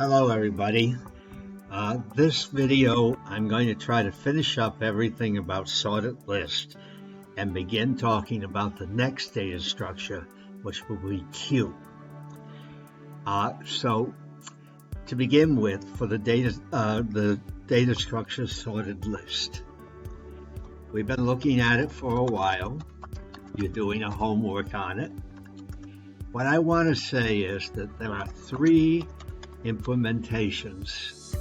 Hello everybody. This video I'm going to try to finish up everything about sorted list and begin talking about the next data structure, which will be Q. So to begin with, for the data structure sorted list, we've been looking at it for a while. You're doing a homework on it. What I want to say is that there are three implementations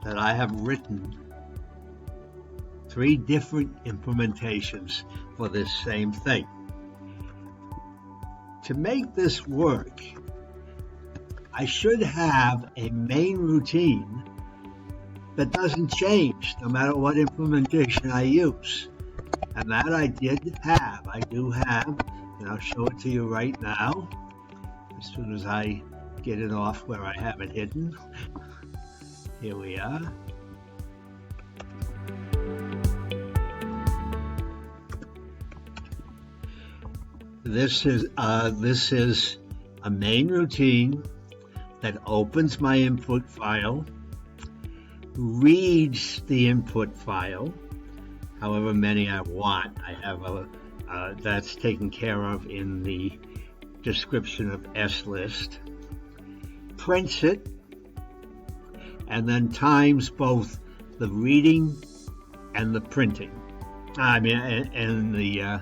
that I have written, three different implementations for this same thing. To make this work, I should have a main routine that doesn't change no matter what implementation I use. And that I do have, and I'll show it to you right now. As soon as I get it off where I have it hidden. Here we are. This is a main routine that opens my input file, reads the input file, however many I want. I have that's taken care of in the description of SList, prints it, and then times both the reading and the printing. And the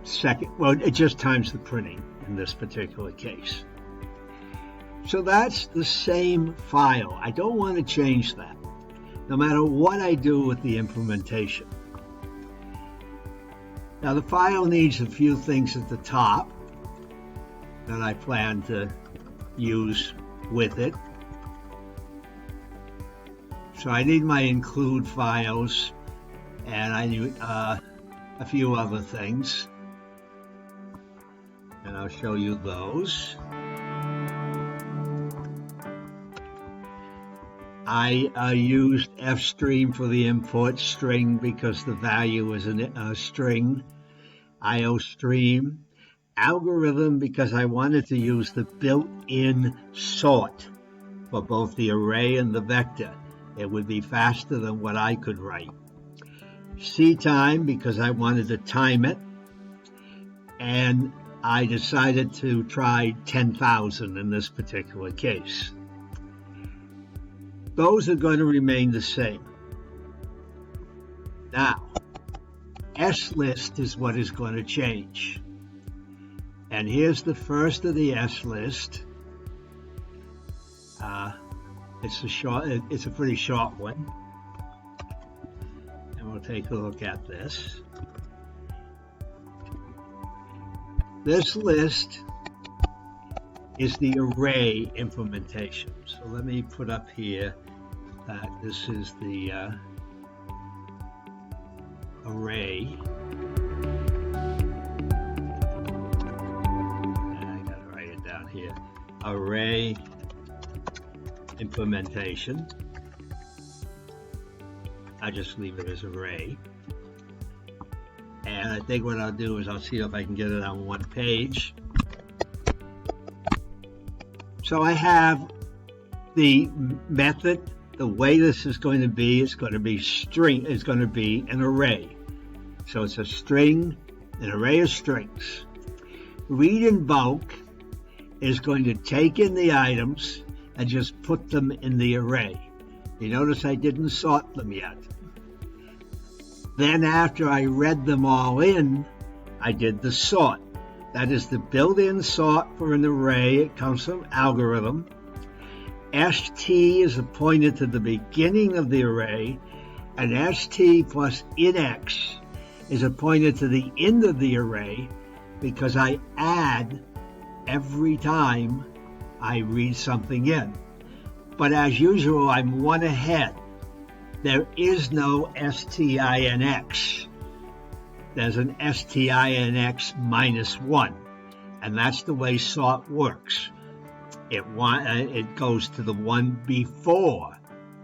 second, well, it just times the printing in this particular case. So that's the same file. I don't want to change that, no matter what I do with the implementation. Now the file needs a few things at the top that I plan to use with it. So I need my include files, and I need a few other things, and I'll show you those. I used fstream for the import string because the value is a string. iostream. Algorithm because I wanted to use the built-in sort for both the array and the vector. It would be faster than what I could write. ctime because I wanted to time it. And I decided to try 10,000 in this particular case. Those are going to remain the same. Now, SList is what is going to change. And here's the first of the SList. It's a pretty short one. And we'll take a look at this. This list is the array implementation. So let me put up here that this is the array. I gotta write it down here. Array implementation. I just leave it as array. And I think what I'll do is I'll see if I can get it on one page. So I have the method. The way this is going to be, it's going to be string. It's going to be an array. So it's a string, an array of strings. Read in bulk is going to take in the items and just put them in the array. You notice I didn't sort them yet. Then after I read them all in, I did the sort. That is the built-in sort for an array. It comes from algorithm. st is appointed to the beginning of the array, and st plus index is appointed to the end of the array because I add every time I read something in. But as usual, I'm one ahead. There is no STINX. There's an STINX minus 1, and that's the way sort works. It goes to the one before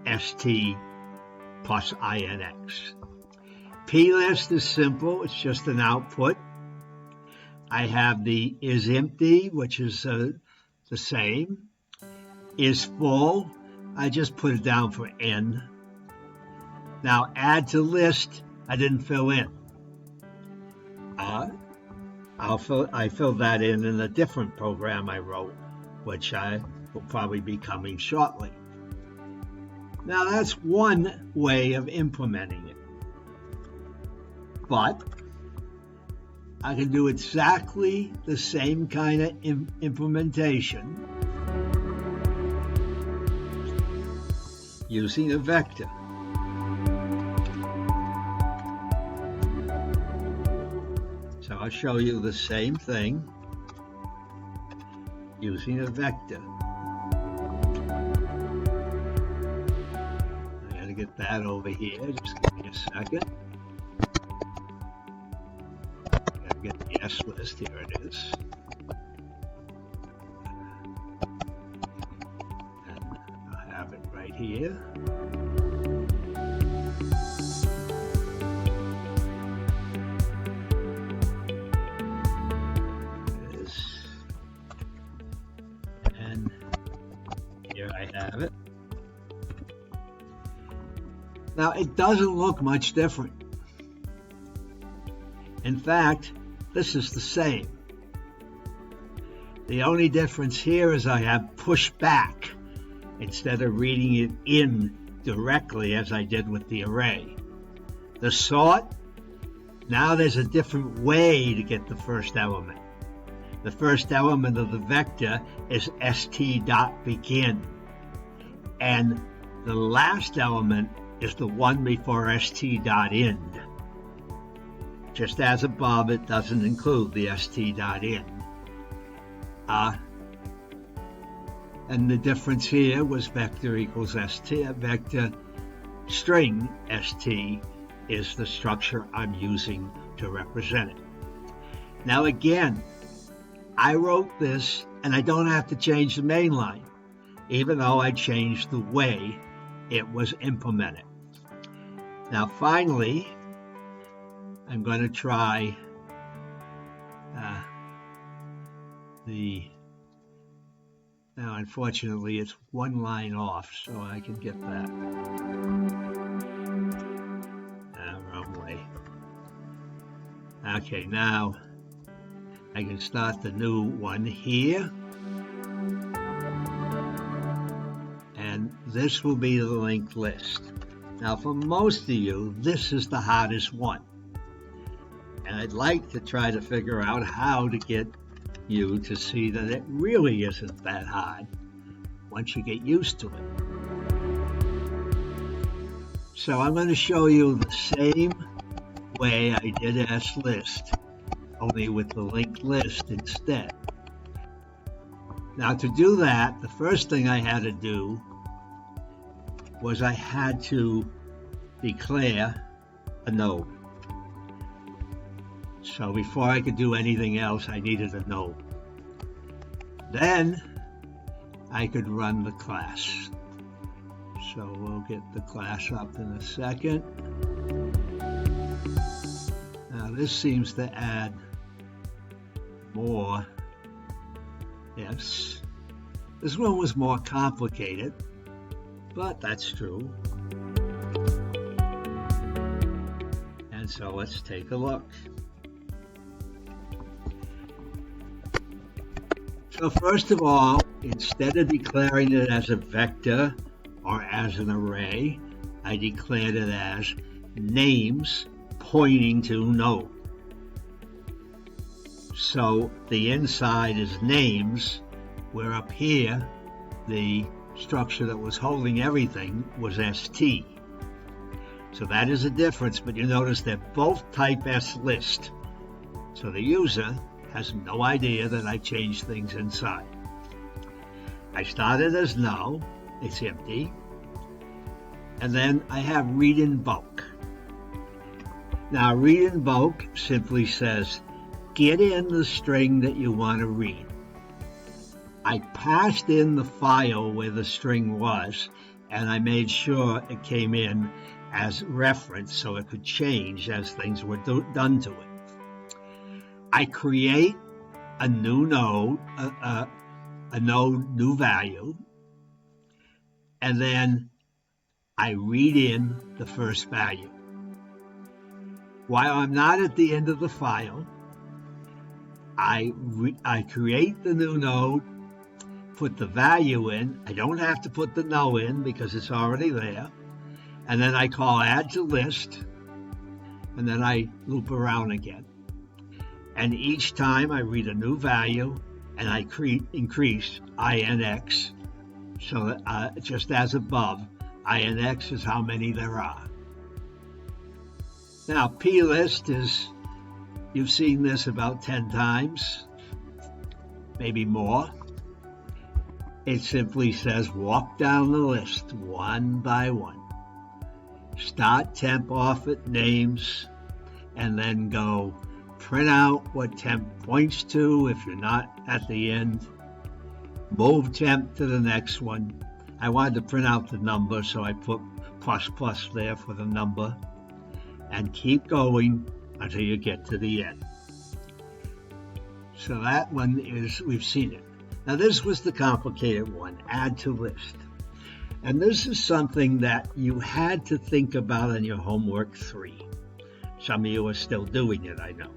ST plus INX. plist is simple. It's just an output. I have the is empty, which is the same. Is full, I just put it down for N. Now add to list, I didn't fill in. I filled that in a different program I wrote, which I will probably be coming shortly. Now that's one way of implementing it. But I can do exactly the same kind of implementation using a vector. So I'll show you the same thing using a vector. I gotta get that over here, just give me a second. Get the S list, here it is. And I have it right here. It is. And here I have it. Now it doesn't look much different. In fact, this is the same. The only difference here is I have push back instead of reading it in directly as I did with the array. The sort, now there's a different way to get the first element. The first element of the vector is st.begin, and the last element is the one before st.end. Just as above, it doesn't include the st.in. And the difference here was vector equals st. Vector string st is the structure I'm using to represent it. Now again, I wrote this and I don't have to change the main line, even though I changed the way it was implemented. Now finally, I'm going to try now unfortunately it's one line off, so I can get that. Wrong way. Okay, now I can start the new one here. And this will be the linked list. Now for most of you, this is the hardest one. And I'd like to try to figure out how to get you to see that it really isn't that hard once you get used to it. So I'm going to show you the same way I did slist, only with the linked list instead. Now to do that, the first thing I had to do was I had to declare a node. So before I could do anything else, I needed a node. Then I could run the class. So we'll get the class up in a second. Now this seems to add more. Yes, this one was more complicated, but that's true. And so let's take a look. So first of all, instead of declaring it as a vector or as an array, I declared it as names pointing to node. So the inside is names, where up here, the structure that was holding everything was st. So that is a difference, but you notice they're both type slist. So the user has no idea that I changed things inside. I started as null, it's empty, and then I have read invoke. Now read invoke simply says, get in the string that you want to read. I passed in the file where the string was, and I made sure it came in as reference so it could change as things were done to it. I create a new node, new value, and then I read in the first value. While I'm not at the end of the file, I create the new node, put the value in. I don't have to put the null in because it's already there. And then I call add to list, and then I loop around again. And each time I read a new value, and I increase INX, so that just as above, INX is how many there are. Now, plist is, you've seen this about 10 times, maybe more. It simply says walk down the list one by one. Start temp off at names, and then go print out what temp points to if you're not at the end. Move temp to the next one. I wanted to print out the number, so I put ++ there for the number. And keep going until you get to the end. So that one is, we've seen it. Now this was the complicated one, add to list. And this is something that you had to think about in your homework 3. Some of you are still doing it, I know.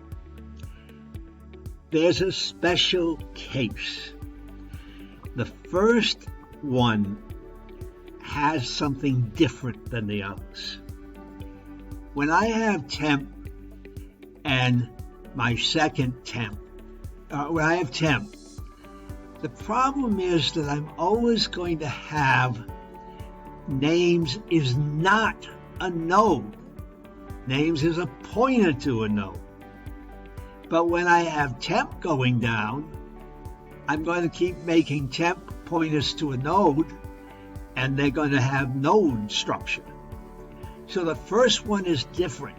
There's a special case. The first one has something different than the others. When I have temp and my second temp, when I have temp, the problem is that I'm always going to have names is not a node. Names is a pointer to a node. But when I have temp going down, I'm going to keep making temp pointers to a node, and they're going to have node structure. So the first one is different.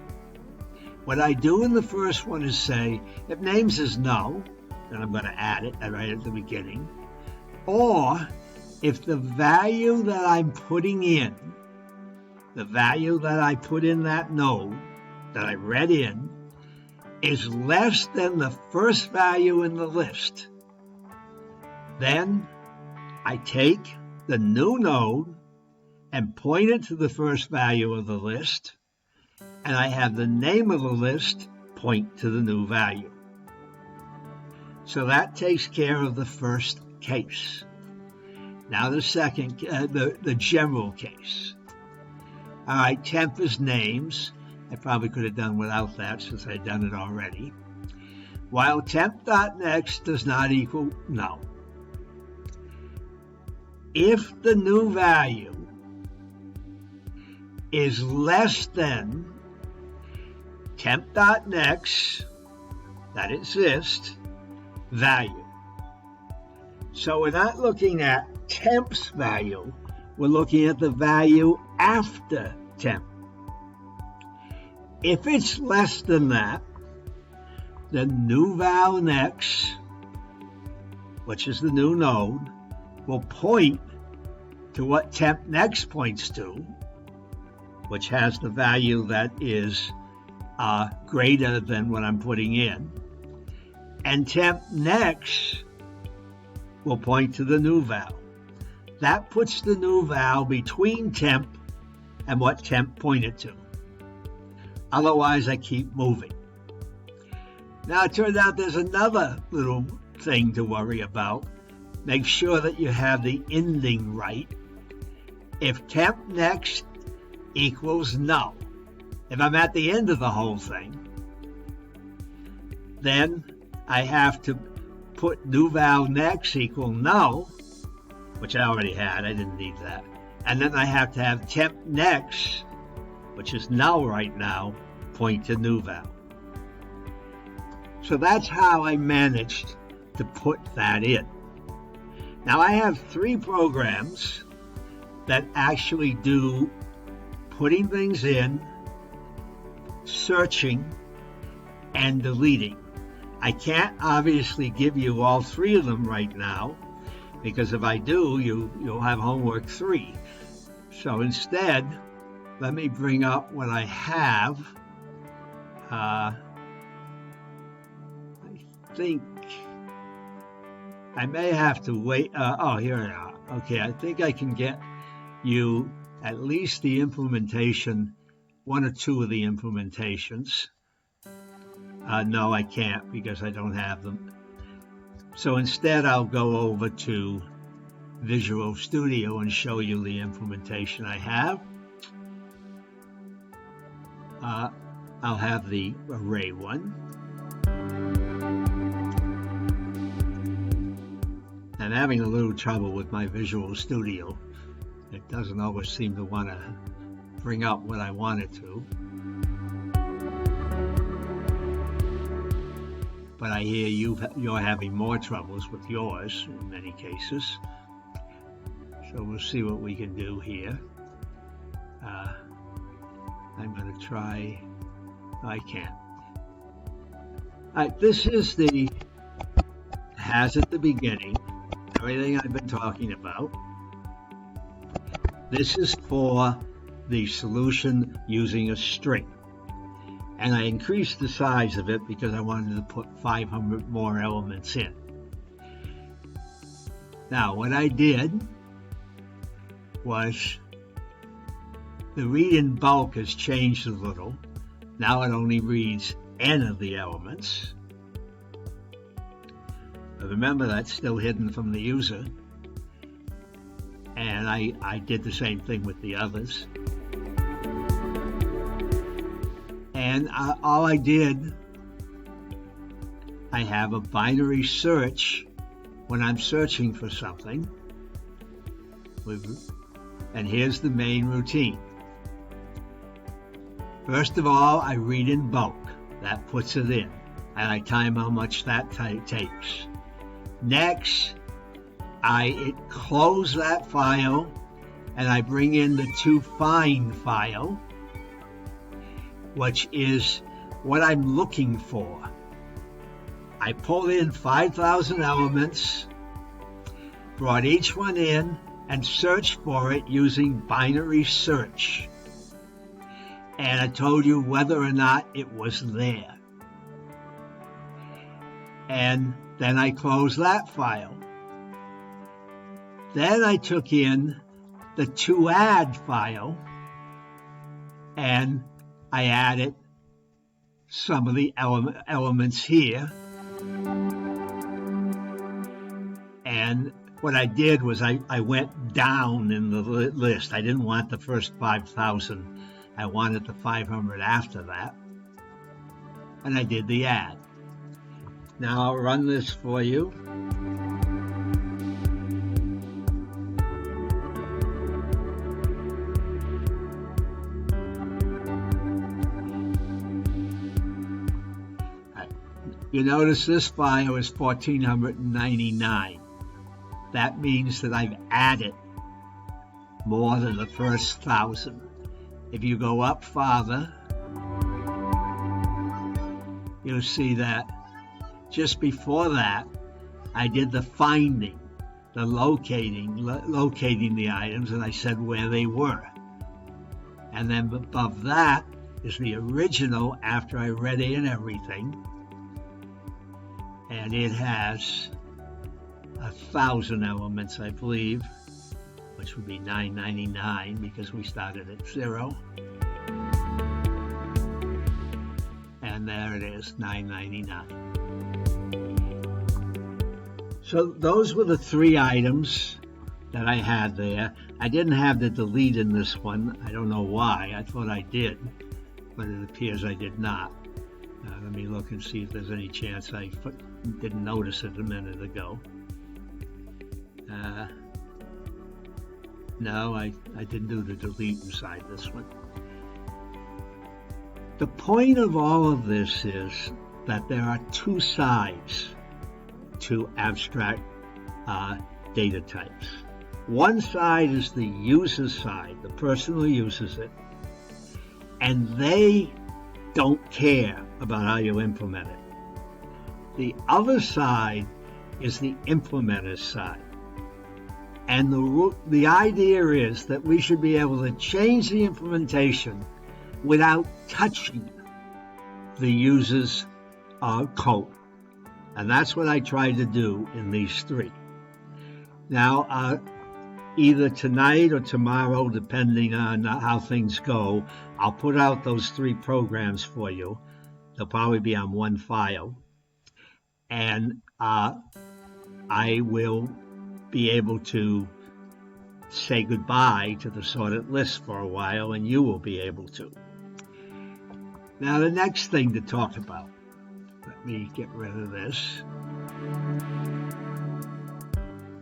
What I do in the first one is say, if names is null, then I'm going to add it right at the beginning. Or if the value that I'm putting in, the value that I put in that node, that I read in, is less than the first value in the list, then I take the new node and point it to the first value of the list, and I have the name of the list point to the new value. So that takes care of the first case. Now the second, the general case. All right, temp is names. I probably could have done without that since I'd done it already. While temp.next does not equal null. If the new value is less than temp.next, that exists, value. So we're not looking at temp's value, we're looking at the value after temp. If it's less than that, then new val next, which is the new node, will point to what temp next points to, which has the value that is greater than what I'm putting in. And temp next will point to the new val. That puts the new val between temp and what temp pointed to. Otherwise, I keep moving. Now, it turns out there's another little thing to worry about. Make sure that you have the ending right. If temp next equals null, if I'm at the end of the whole thing, then I have to put new val next equal null, which I already had, I didn't need that. And then I have to have temp next, which is null right now, point to new val. So that's how I managed to put that in. Now I have 3 programs that actually do putting things in, searching, and deleting. I can't obviously give you all 3 of them right now, because if I do, you'll have homework 3. So instead, let me bring up what I have. think I may have to wait. Oh, here we are. Okay, I think I can get you at least the implementation, one or two of the implementations. No, I can't because I don't have them. So instead, I'll go over to Visual Studio and show you the implementation I have. I'll have the array one. I'm having a little trouble with my Visual Studio. It doesn't always seem to want to bring up what I want it to. But I hear you're having more troubles with yours in many cases. So we'll see what we can do here. I'm going to try. I can't. This is the has at the beginning everything I've been talking about. This is for the solution using a string. And I increased the size of it because I wanted to put 500 more elements in. Now, what I did was the read in bulk has changed a little. Now it only reads n of the elements. But remember, that's still hidden from the user. And I did the same thing with the others. And all I did, I have a binary search when I'm searching for something. And here's the main routine. First of all, I read in bulk. That puts it in. And I time how much that takes. Next, I close that file and I bring in the toFind file, which is what I'm looking for. I pulled in 5,000 elements, brought each one in, and searched for it using binary search. And I told you whether or not it was there. And then I closed that file. Then I took in the toAdd file and I added some of the elements here. And what I did was I went down in the list. I didn't want the first 5,000. I wanted the 500 after that. And I did the add. Now I'll run this for you. You notice this file is 1,499. That means that I've added more than the first 1,000. If you go up farther, you'll see that just before that, I did the finding, the locating the items, and I said where they were. And then above that is the original after I read in everything. And it has 1,000 elements, I believe, which would be 999 because we started at 0. And there it is, 999. So those were the 3 items that I had there. I didn't have the delete in this one. I don't know why. I thought I did, but it appears I did not. Let me look and see if there's any chance I didn't notice it a minute ago. No, I didn't do the delete inside this one. The point of all of this is that there are 2 sides to abstract data types. One side is the user side, the person who uses it, and they don't care about how you implement it. The other side is the implementer's side. And the idea is that we should be able to change the implementation without touching the user's code. And that's what I tried to do in these three. Now, either tonight or tomorrow, depending on how things go, I'll put out those three programs for you. They'll probably be on one file. And I will be able to say goodbye to the sorted list for a while, and you will be able to. Now, the next thing to talk about. Let me get rid of this.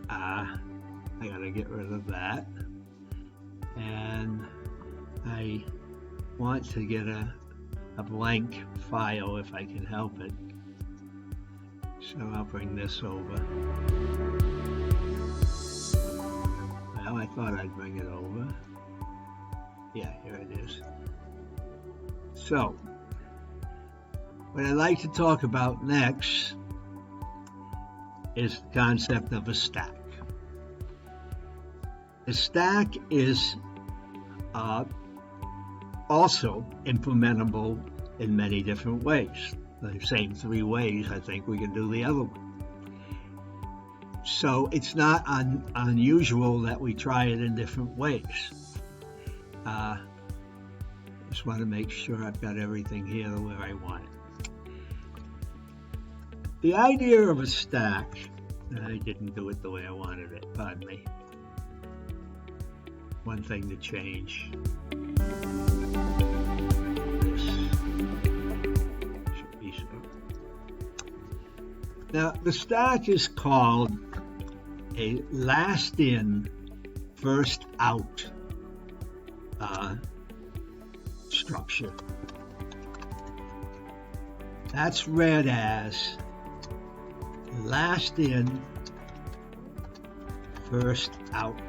I gotta get rid of that. And I want to get a blank file if I can help it. So I'll bring this over. Well, I thought I'd bring it over. Yeah, here it is. So, what I'd like to talk about next is the concept of a stack. A stack is also implementable in many different ways. The same three ways I think we can do the other one. So it's not unusual that we try it in different ways. Just want to make sure I've got everything here where I want it. The idea of a stack, I didn't do it the way I wanted it, pardon me. One thing to change. This should be so. Now, the stack is called a last in, first out structure. That's read as last in, first out.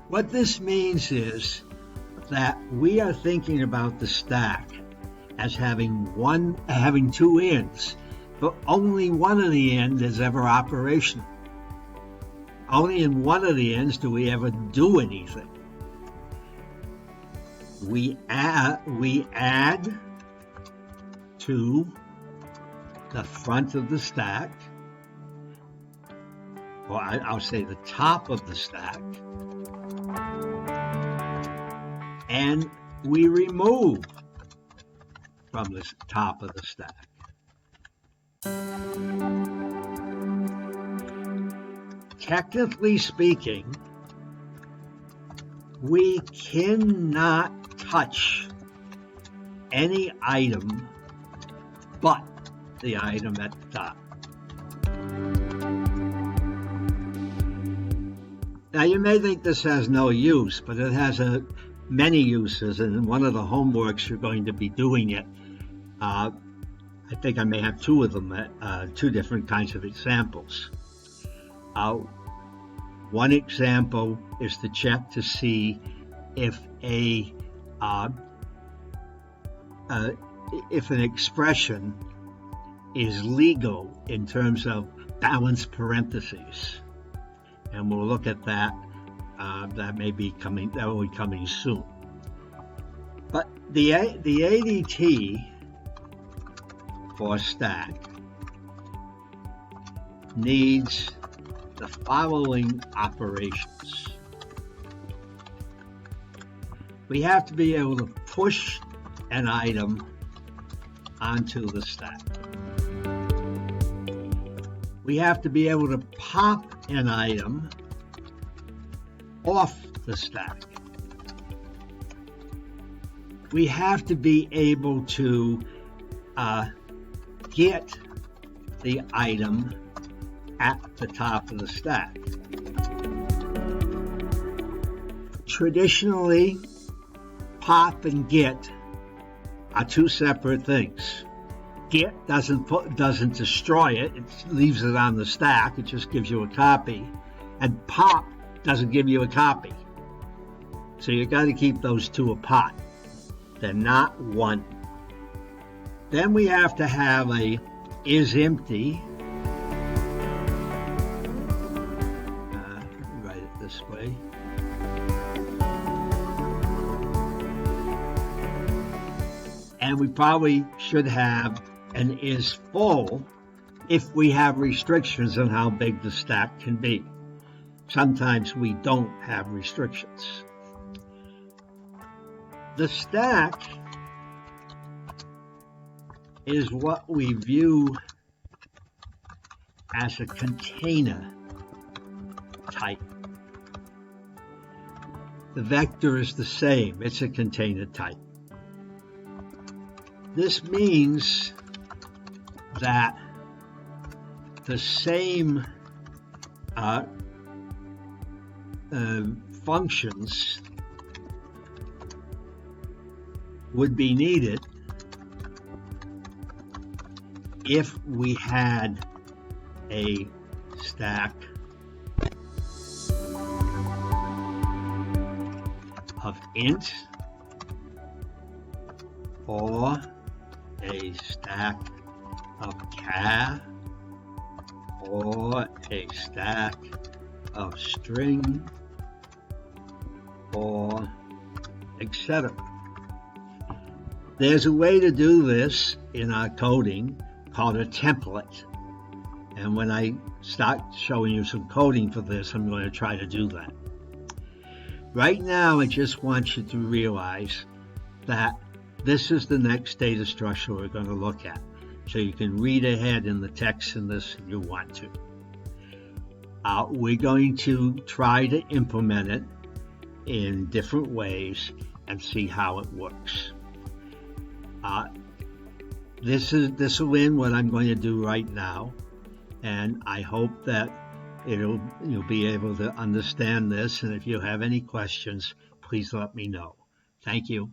What this means is that we are thinking about the stack as having two ends, but only one of the ends is ever operational. Only in one of the ends do we ever do anything. We add to the front of the stack, or I'll say the top of the stack, and we remove from the top of the stack. Technically speaking, we cannot touch any item but the item at the top. Now, you may think this has no use, but it has many uses, and in one of the homeworks you're going to be doing it. I think I may have two of them, two different kinds of examples. One example is to check to see if an expression is legal in terms of balanced parentheses, and we'll look at that. That will be coming soon. But the ADT for stack needs the following operations. We have to be able to push an item onto the stack. We have to be able to pop an item off the stack. We have to be able to get the item at the top of the stack. Traditionally, pop and get are two separate things. Get doesn't destroy it, it leaves it on the stack, it just gives you a copy. And pop doesn't give you a copy. So you got to keep those two apart. They're not one. Then we have to have a is empty. Write it this way. And we probably should have an is full if we have restrictions on how big the stack can be. Sometimes we don't have restrictions. The stack is what we view as a container type. The vector is the same, it's a container type. This means that the same functions would be needed if we had a stack of int or a stack of char or a stack of string or etc. There's a way to do this in our coding called a template. And when I start showing you some coding for this, I'm going to try to do that. Right now, I just want you to realize that this is the next data structure we're going to look at. So you can read ahead in the text in this if you want to. We're going to try to implement it in different ways and see how it works. This will end what I'm going to do right now, and I hope that you'll be able to understand this, and if you have any questions, please let me know. Thank you.